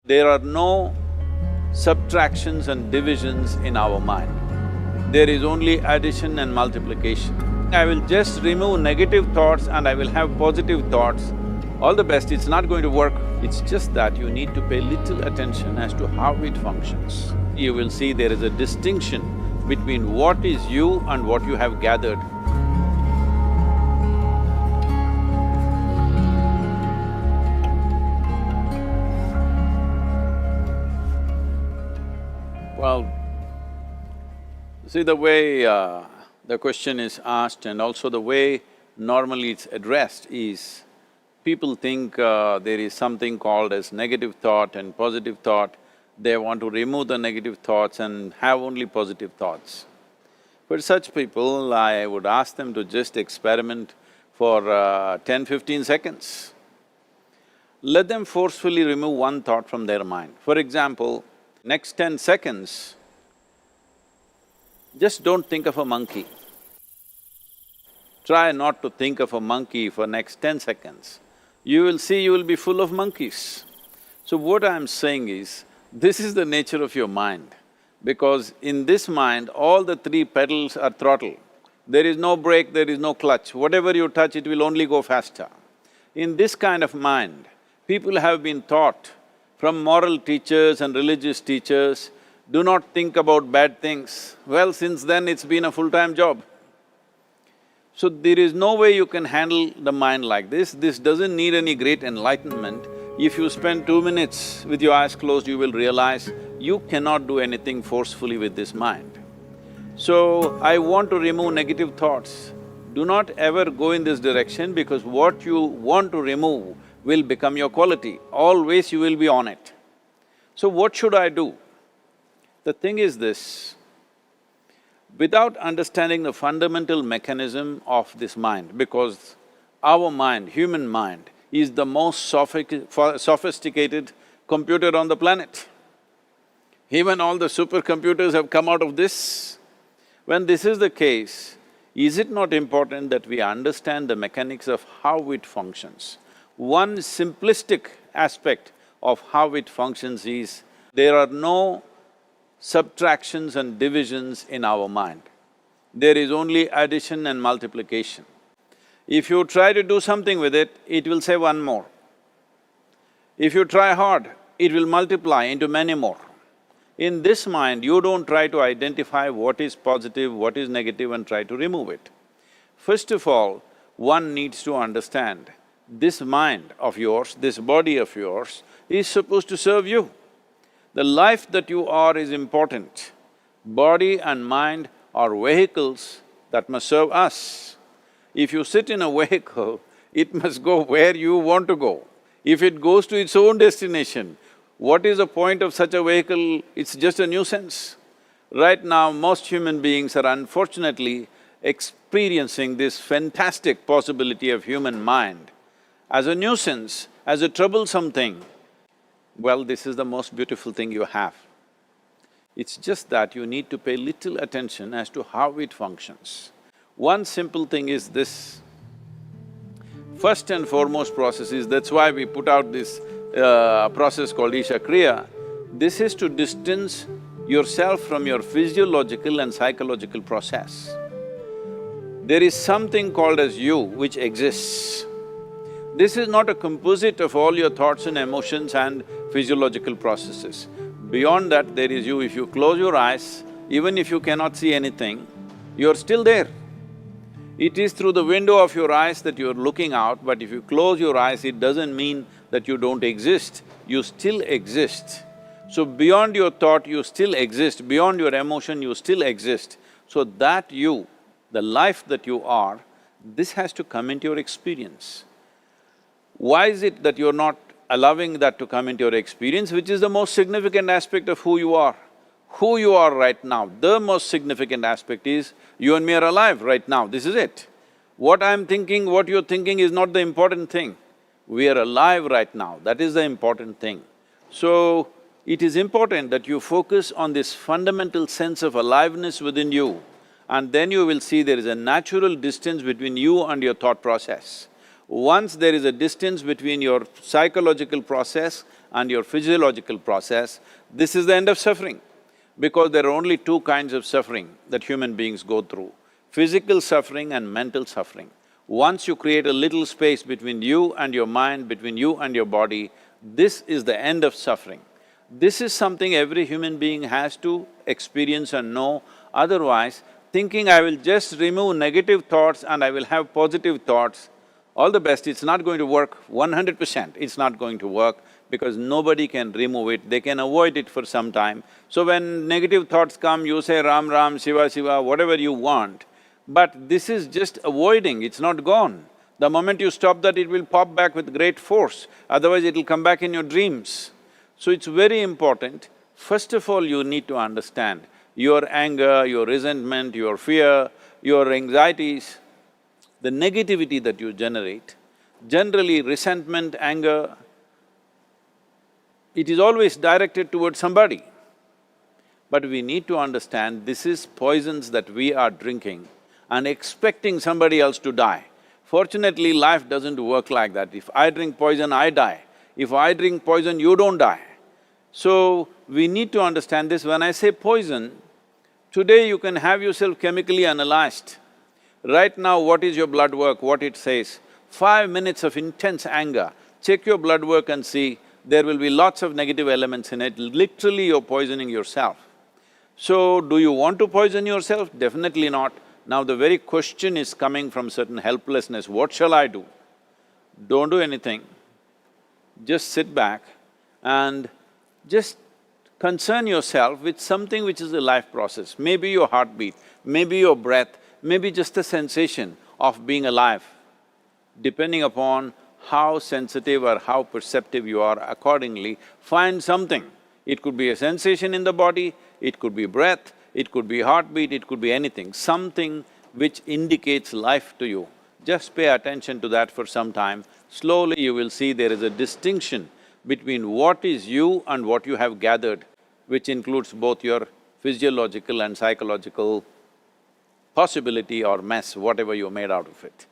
There are no subtractions and divisions in our mind. There is only addition and multiplication. I will just remove negative thoughts and I will have positive thoughts. All the best, it's not going to work. It's just that you need to pay little attention as to how it functions. You will see there is a distinction between what is you and what you have gathered. Well, see the way the question is asked and also the way normally it's addressed is, people think there is something called as negative thought and positive thought. They want to remove the negative thoughts and have only positive thoughts. For such people, I would ask them to just experiment for 10-15 seconds. Let them forcefully remove one thought from their mind. For example, next 10 seconds, just don't think of a monkey. Try not to think of a monkey for next 10 seconds. You will see you will be full of monkeys. So what I'm saying is, this is the nature of your mind, because in this mind, all the three pedals are throttle. There is no brake, there is no clutch. Whatever you touch, it will only go faster. In this kind of mind, people have been taught from moral teachers and religious teachers, do not think about bad things. Well, since then it's been a full-time job. So there is no way you can handle the mind like this. This doesn't need any great enlightenment. If you spend 2 minutes with your eyes closed, you will realize you cannot do anything forcefully with this mind. So, I want to remove negative thoughts. Do not ever go in this direction, because what you want to remove will become your quality. Always you will be on it. So what should I do? The thing is this, without understanding the fundamental mechanism of this mind, because our mind, human mind, is the most sophisticated computer on the planet. Even all the supercomputers have come out of this. When this is the case, is it not important that we understand the mechanics of how it functions? One simplistic aspect of how it functions is, there are no subtractions and divisions in our mind. There is only addition and multiplication. If you try to do something with it, it will say one more. If you try hard, it will multiply into many more. In this mind, you don't try to identify what is positive, what is negative and try to remove it. First of all, one needs to understand, this mind of yours, this body of yours is supposed to serve you. The life that you are is important. Body and mind are vehicles that must serve us. If you sit in a vehicle, it must go where you want to go. If it goes to its own destination, what is the point of such a vehicle? It's just a nuisance. Right now, most human beings are unfortunately experiencing this fantastic possibility of human mind as a nuisance, as a troublesome thing. Well, this is the most beautiful thing you have. It's just that you need to pay little attention as to how it functions. One simple thing is this. First and foremost process is, that's why we put out this process called Isha Kriya. This is to distance yourself from your physiological and psychological process. There is something called as you which exists. This is not a composite of all your thoughts and emotions and physiological processes. Beyond that, there is you. If you close your eyes, even if you cannot see anything, you're still there. It is through the window of your eyes that you're looking out, but if you close your eyes, it doesn't mean that you don't exist, you still exist. So beyond your thought, you still exist, beyond your emotion, you still exist. So that you, the life that you are, this has to come into your experience. Why is it that you're not allowing that to come into your experience, which is the most significant aspect of who you are? Who you are right now, the most significant aspect is, you and me are alive right now, this is it. What I'm thinking, what you're thinking is not the important thing. We are alive right now, that is the important thing. So, it is important that you focus on this fundamental sense of aliveness within you, and then you will see there is a natural distance between you and your thought process. Once there is a distance between your psychological process and your physiological process, this is the end of suffering. Because there are only two kinds of suffering that human beings go through, physical suffering and mental suffering. Once you create a little space between you and your mind, between you and your body, this is the end of suffering. This is something every human being has to experience and know, otherwise thinking I will just remove negative thoughts and I will have positive thoughts, all the best, it's not going to work 100%, it's not going to work because nobody can remove it, they can avoid it for some time. So when negative thoughts come, you say Ram Ram, Shiva Shiva, whatever you want, but this is just avoiding, it's not gone. The moment you stop that, it will pop back with great force, otherwise it'll come back in your dreams. So it's very important, first of all you need to understand your anger, your resentment, your fear, your anxieties, the negativity that you generate. Generally resentment, anger, it is always directed towards somebody. But we need to understand this is poisons that we are drinking and expecting somebody else to die. Fortunately, life doesn't work like that. If I drink poison, I die. If I drink poison, you don't die. So, we need to understand this. When I say poison, today you can have yourself chemically analyzed. Right now, what is your blood work, what it says? 5 minutes of intense anger, check your blood work and see, there will be lots of negative elements in it, literally you're poisoning yourself. So, do you want to poison yourself? Definitely not. Now the very question is coming from certain helplessness, what shall I do? Don't do anything, just sit back and just concern yourself with something which is a life process. Maybe your heartbeat, maybe your breath, maybe just a sensation of being alive. Depending upon how sensitive or how perceptive you are, accordingly, find something. It could be a sensation in the body, it could be breath, it could be heartbeat, it could be anything, something which indicates life to you. Just pay attention to that for some time. Slowly you will see there is a distinction between what is you and what you have gathered, which includes both your physiological and psychological possibility or mess, whatever you made out of it.